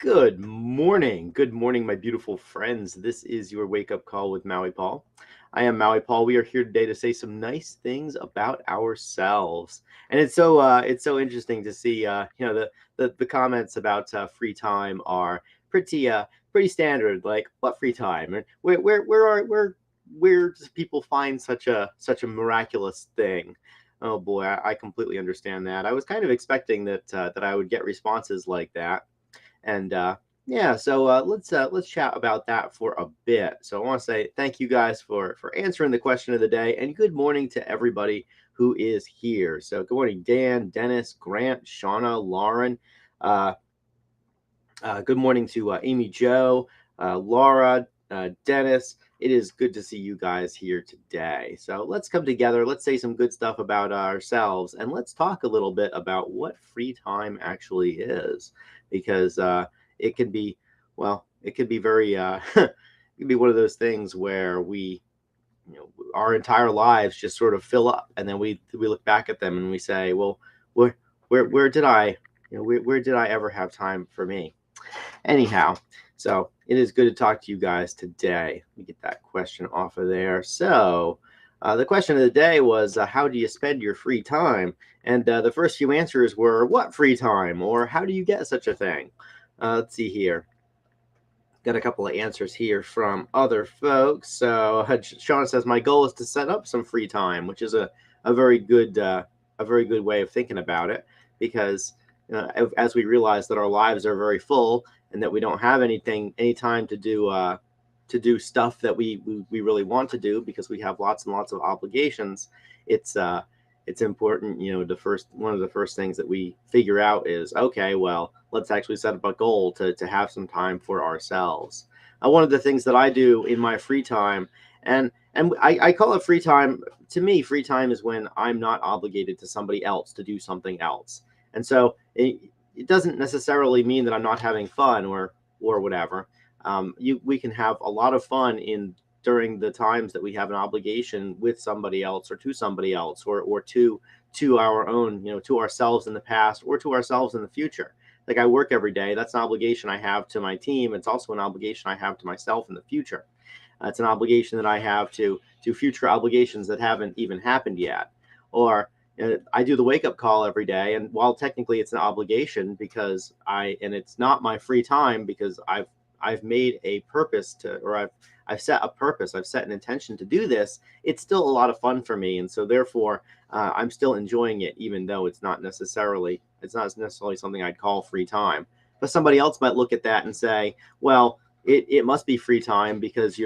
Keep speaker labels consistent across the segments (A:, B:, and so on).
A: Good morning. Good morning, my beautiful friends. This is your wake up call with Maui Paul. I am Maui Paul. We are here today to say some nice things about ourselves, and it's so interesting to see. The comments about free time are pretty standard. Like, what free time? And where does people find such a miraculous thing? Oh boy, I completely understand that. I was kind of expecting that I would get responses like that. And yeah, so let's chat about that for a bit. So I want to say thank you guys for answering the question of the day, and good morning to everybody who is here. So good morning, Dan, Dennis, Grant, Shauna, Lauren. Uh, good morning to Amy Joe, Laura, Dennis. It is good to see you guys here today. So let's come together. Let's say some good stuff about ourselves, and let's talk a little bit about what free time actually is, because it can be, well, it can be very, it can be one of those things where our entire lives just sort of fill up, and then we look back at them and we say, well, where where did I, where did I ever have time for me? Anyhow, so it is good to talk to you guys today. Let me get that question off of there. So, the question of the day was, how do you spend your free time? And the first few answers were, what free time? Or how do you get such a thing? Let's see here. Got a couple of answers here from other folks. So, Shauna says, my goal is to set up some free time, which is a very good a very good way of thinking about it, because as we realize that our lives are very full and that we don't have any time to do stuff that we really want to do because we have lots and lots of obligations. It's important, one of the first things that we figure out is, okay, well, let's actually set up a goal to have some time for ourselves. One of the things that I do in my free time, and I call it free time. To me, free time is when I'm not obligated to somebody else to do something else. And so it doesn't necessarily mean that I'm not having fun or whatever. We can have a lot of fun in during the times that we have an obligation with somebody else or to somebody else, or to our own, to ourselves in the past or to ourselves in the future. Like, I work every day. That's an obligation I have to my team. It's also an obligation I have to myself in the future. It's an obligation that I have to future obligations that haven't even happened yet. Or I do the wake up call every day, and while technically it's an obligation because and it's not my free time, because I've made a purpose to, or I've set a purpose, I've set an intention to do this. It's still a lot of fun for me, and so therefore I'm still enjoying it, even though it's not necessarily something I'd call free time. But somebody else might look at that and say, well, it must be free time because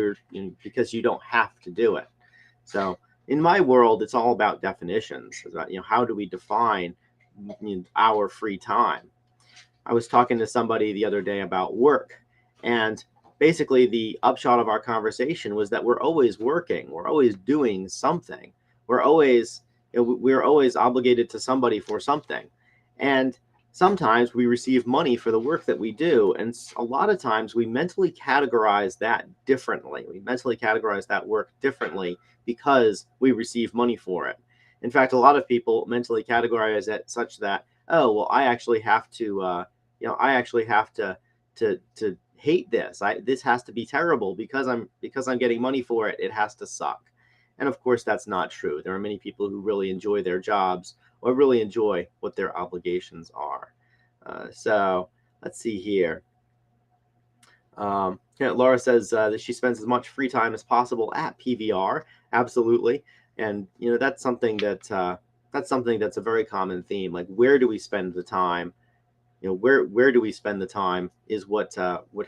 A: because you don't have to do it. So in my world, it's all about definitions. It's about, how do we define our free time? I was talking to somebody the other day about work, and basically the upshot of our conversation was that we're always working, we're always doing something, we're always obligated to somebody for something, and sometimes we receive money for the work that we do, and a lot of times we mentally categorize that differently. We mentally categorize that work differently because we receive money for it. In fact, a lot of people mentally categorize it such that, oh well, I actually have to I actually have to hate this. This has to be terrible because I'm getting money for it. It has to suck. And of course, that's not true. There are many people who really enjoy their jobs or really enjoy what their obligations are. So let's see here. Laura says that she spends as much free time as possible at PVR. Absolutely, and that's something that's a very common theme. Like, where do we spend the time? Where do we spend the time is what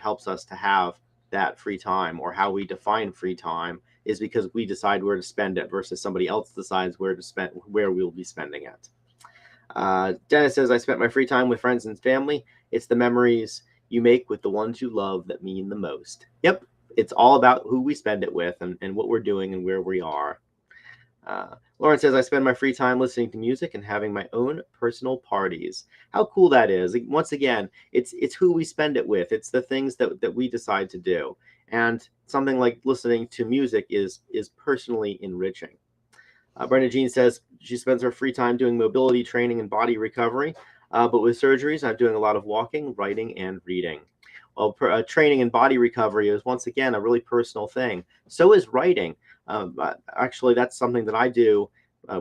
A: helps us to have that free time, or how we define free time is because we decide where to spend it versus somebody else decides where we'll be spending it. Dennis says, I spent my free time with friends and family. It's the memories you make with the ones you love that mean the most. Yep, it's all about who we spend it with, and what we're doing and where we are. Lauren says, I spend my free time listening to music and having my own personal parties. How cool that is. Once again, it's who we spend it with. It's the things that we decide to do. And something like listening to music is personally enriching. Brenda Jean says she spends her free time doing mobility training and body recovery. But with surgeries, I'm doing a lot of walking, writing, and reading. Well, training and body recovery is once again a really personal thing. So is writing. But actually, that's something that I do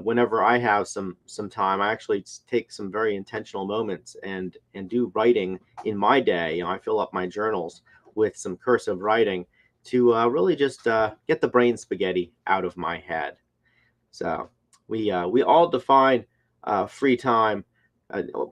A: whenever I have some time. I actually take some very intentional moments and do writing in my day. I fill up my journals with some cursive writing to really just get the brain spaghetti out of my head. So we all define free time.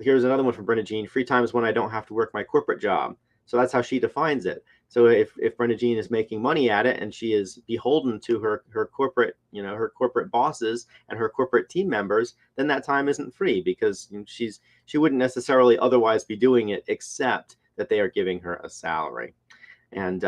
A: Here's another one from Brenda Jean. Free time is when I don't have to work my corporate job. So that's how she defines it. So if Brenda Jean is making money at it and she is beholden to her corporate, her corporate bosses and her corporate team members, then that time isn't free because she wouldn't necessarily otherwise be doing it except that they are giving her a salary. And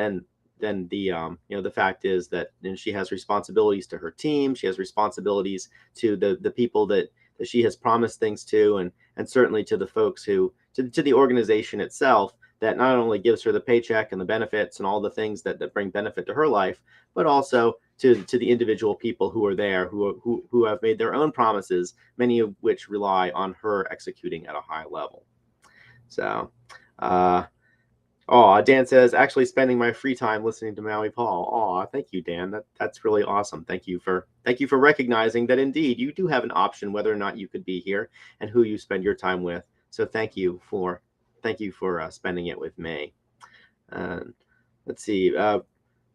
A: then the fact is that she has responsibilities to her team. She has responsibilities to the people that she has promised things to, and certainly to the folks to the organization itself that not only gives her the paycheck and the benefits and all the things that bring benefit to her life, but also to the individual people who are there who have made their own promises, many of which rely on her executing at a high level. So uh, oh, Dan says, actually spending my free time listening to Maui Paul. Oh, thank you, Dan. That's really awesome. Thank you for recognizing that indeed you do have an option whether or not you could be here and who you spend your time with. So thank you for spending it with me. Uh, let's see.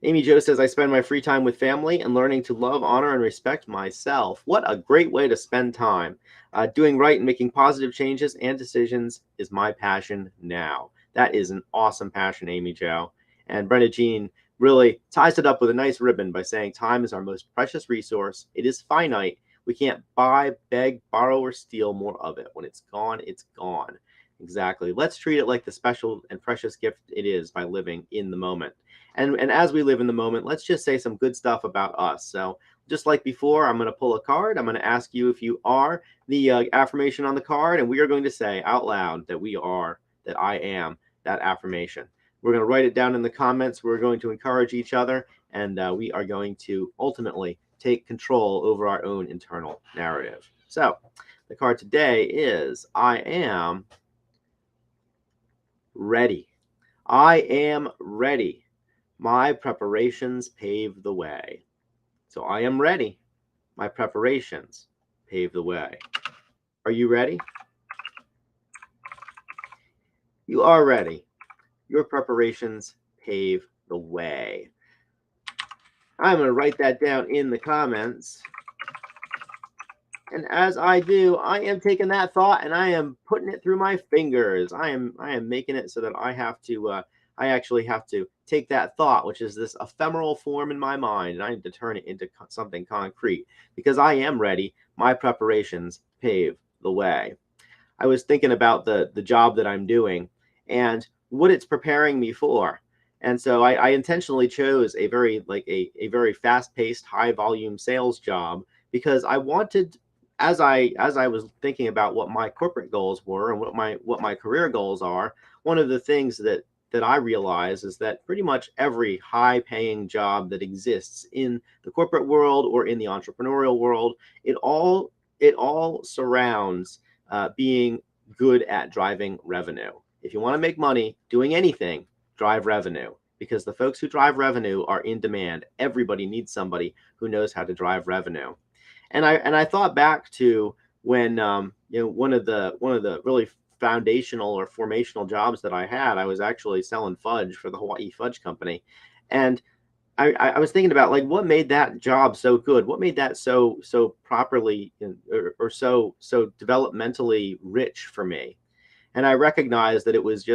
A: Amy Jo says, I spend my free time with family and learning to love, honor, and respect myself. What a great way to spend time. Doing right and making positive changes and decisions is my passion now. That is an awesome passion, Amy Jo. And Brenda Jean really ties it up with a nice ribbon by saying time is our most precious resource. It is finite. We can't buy, beg, borrow, or steal more of it. When it's gone, it's gone. Exactly. Let's treat it like the special and precious gift it is by living in the moment. And as we live in the moment, let's just say some good stuff about us. So just like before, I'm going to pull a card. I'm going to ask you if you are the affirmation on the card, and we are going to say out loud that I am that affirmation. We're going to write it down in the comments. We're going to encourage each other, and we are going to ultimately take control over our own internal narrative. So the card today is I am ready. I am ready. My preparations pave the way. So I am ready. My preparations pave the way. Are you ready? You are ready. Your preparations pave the way. I'm going to write that down in the comments. And as I do, I am taking that thought and I am putting it through my fingers. I am making it so that I actually have to take that thought, which is this ephemeral form in my mind, and I need to turn it into something concrete because I am ready. My preparations pave the way. I was thinking about the job that I'm doing and what it's preparing me for. And so I intentionally chose a very a very fast-paced, high-volume sales job because I wanted, as I was thinking about what my corporate goals were and what my career goals are, one of the things that I realize is that pretty much every high-paying job that exists in the corporate world or in the entrepreneurial world, it all surrounds being good at driving revenue. If you want to make money doing anything, drive revenue because the folks who drive revenue are in demand. Everybody needs somebody who knows how to drive revenue. And I thought back to when one of the really foundational or formational jobs that I had. I was actually selling fudge for the Hawaii Fudge Company, and I was thinking about like what made that job so good, what made that so properly or so developmentally rich for me. And I recognized that it was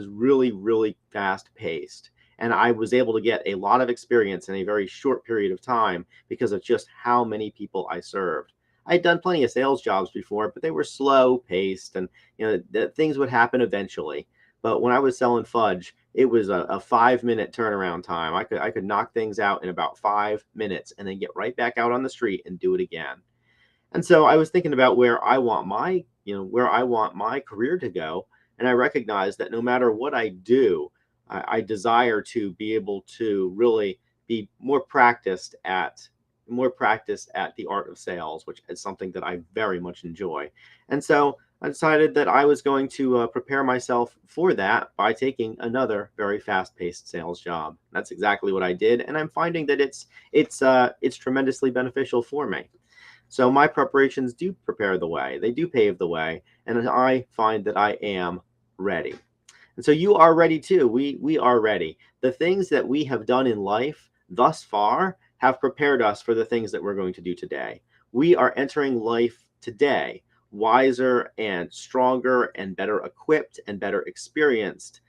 A: really fast paced, and I was able to get a lot of experience in a very short period of time because of just how many people I served. I had done plenty of sales jobs before, but they were slow paced, and things would happen eventually. But when I was selling fudge, it was a 5 minute turnaround time. I could knock things out in about 5 minutes and then get right back out on the street and do it again. And so I was thinking about where I want my career to go, and I recognize that no matter what I do, I desire to be able to really be more practiced at the art of sales, which is something that I very much enjoy. And so I decided that I was going to prepare myself for that by taking another very fast-paced sales job. That's exactly what I did, and I'm finding that it's tremendously beneficial for me. So my preparations do prepare the way. They do pave the way, and I find that I am ready. And so you are ready too. We are ready. The things that we have done in life thus far have prepared us for the things that we're going to do today. We are entering life today wiser and stronger and better equipped and better experienced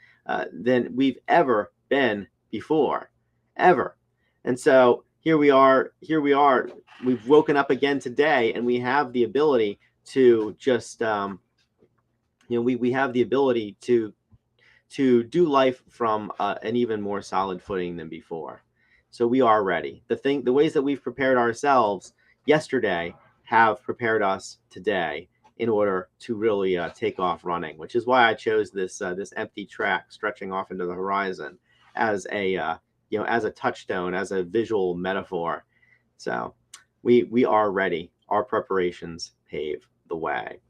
A: than we've ever been before, ever. And so here we are. Here we are. We've woken up again today, and we have the ability to just, we have the ability to do life from an even more solid footing than before. So we are ready. The ways that we've prepared ourselves yesterday have prepared us today in order to really take off running, which is why I chose this empty track stretching off into the horizon as a as a touchstone, as a visual metaphor. So we are ready. Our preparations pave the way.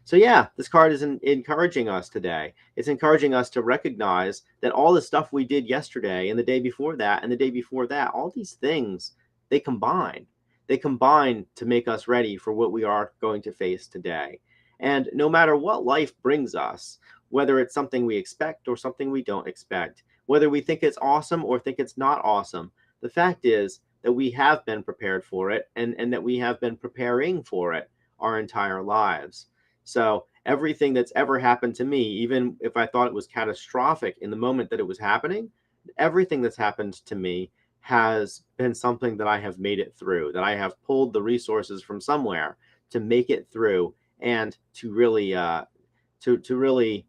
A: So yeah, this card is encouraging us today. It's encouraging us to recognize that all the stuff we did yesterday and the day before that and the day before that, all these things, they combine. They combine to make us ready for what we are going to face today. And no matter what life brings us, whether it's something we expect or something we don't expect, whether we think it's awesome or think it's not awesome, the fact is that we have been prepared for it and that we have been preparing for it our entire lives. So everything that's ever happened to me, even if I thought it was catastrophic in the moment that it was happening, everything that's happened to me has been something that I have made it through, that I have pulled the resources from somewhere to make it through and to really to really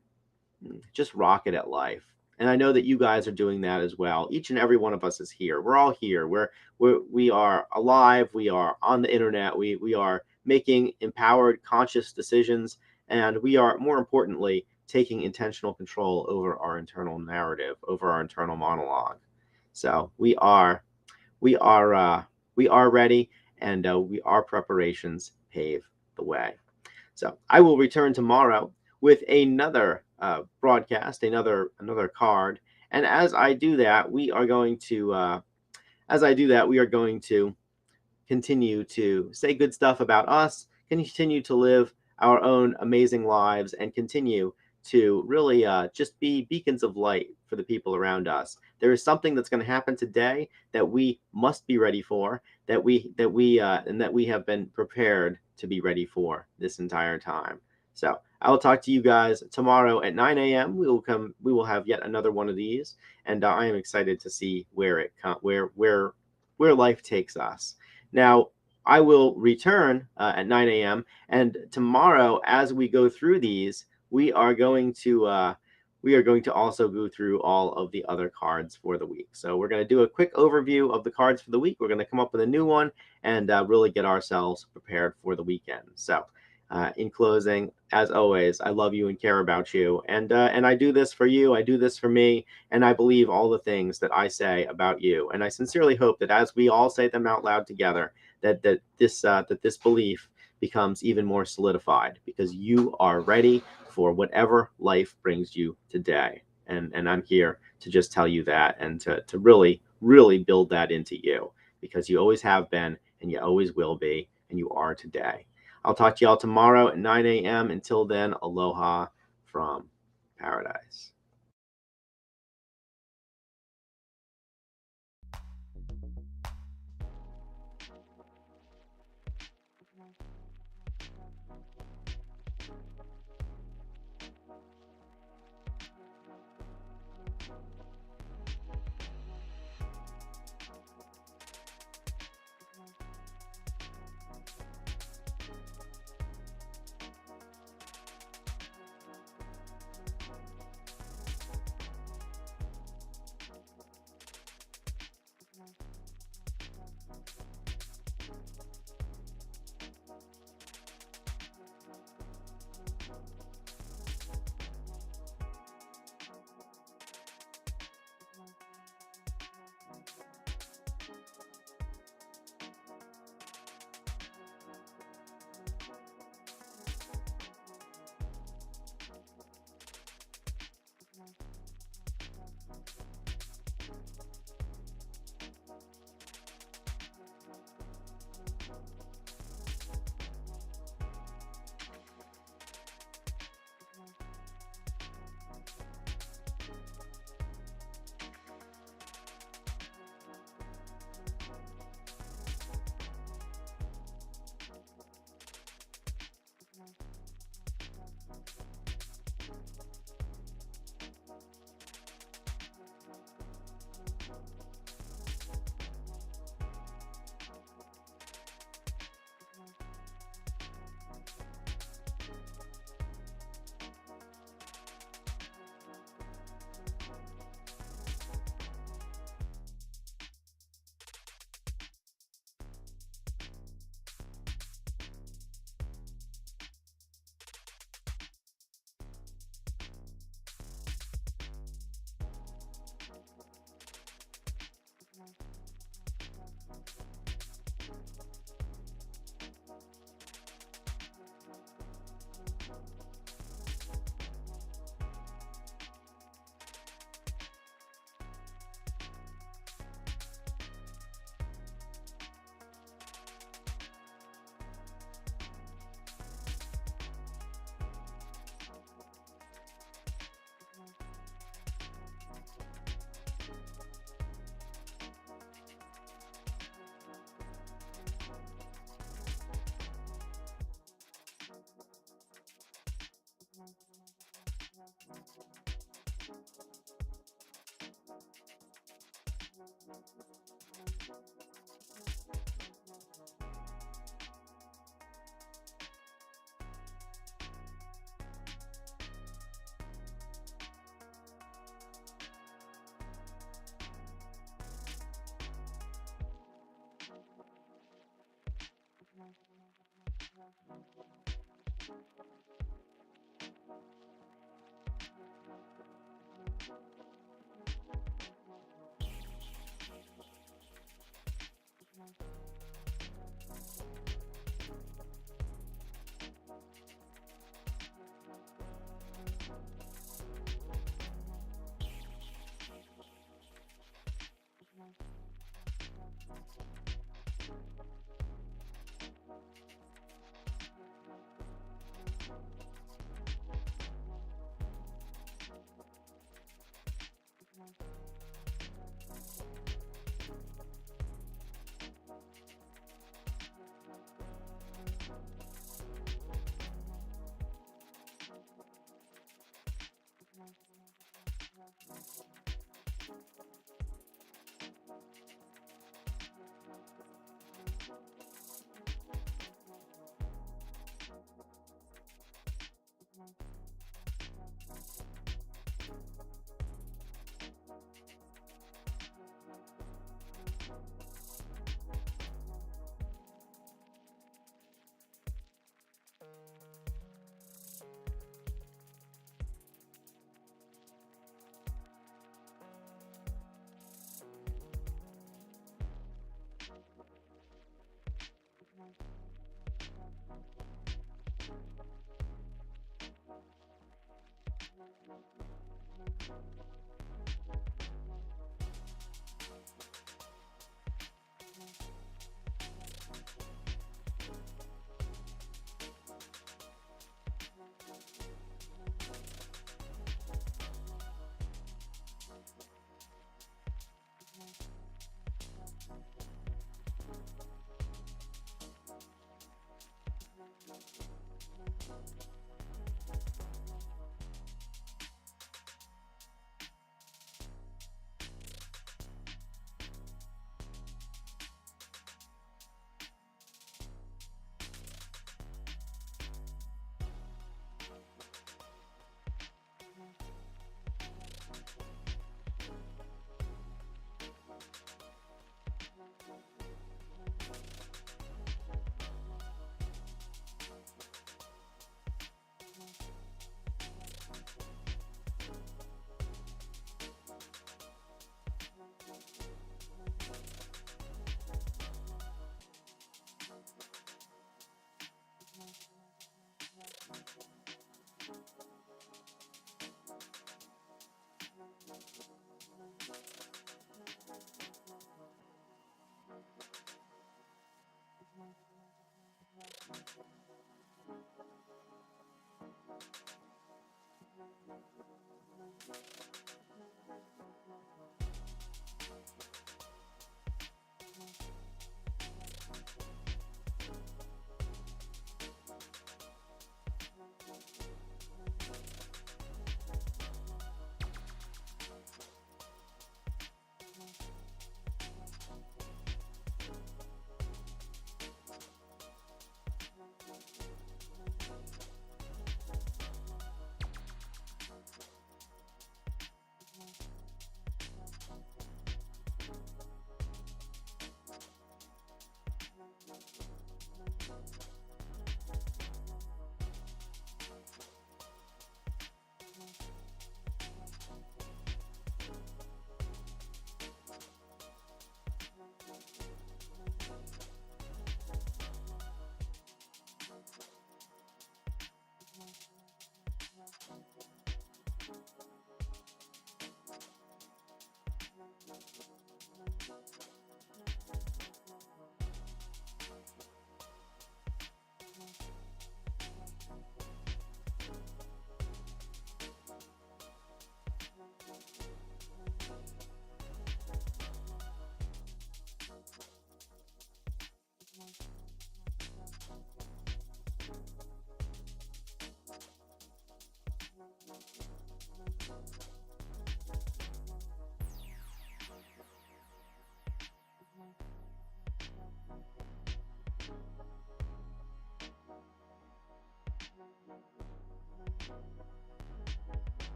A: just rock it at life. And I know that you guys are doing that as well. Each and every one of us is here. We're all here. We are alive. We are on the internet. We are making empowered, conscious decisions, and we are, more importantly, taking intentional control over our internal narrative, over our internal monologue. So we are we are ready, and our preparations pave the way. So I will return tomorrow with another broadcast, another card, and as I do that, we are going to continue to say good stuff about us, continue to live our own amazing lives, and continue to really just be beacons of light for the people around us. There is something that's going to happen today that we must be ready for, that we have been prepared to be ready for this entire time. So I will talk to you guys tomorrow at 9 a.m. We will have yet another one of these, and I am excited to see where life takes us. Now, I will return at 9 a.m. and tomorrow, as we go through these, we are going to also go through all of the other cards for the week. So we're going to do a quick overview of the cards for the week. We're going to come up with a new one and really get ourselves prepared for the weekend. So in closing, as always, I love you and care about you, and I do this for you. I do this for me, and I believe all the things that I say about you. And I sincerely hope that as we all say them out loud together, that this belief becomes even more solidified, because you are ready for whatever life brings you today. And I'm here to just tell you that, and to really, really build that into you, because you always have been, and you always will be, and you are today. I'll talk to y'all tomorrow at 9 a.m. Until then, aloha from paradise.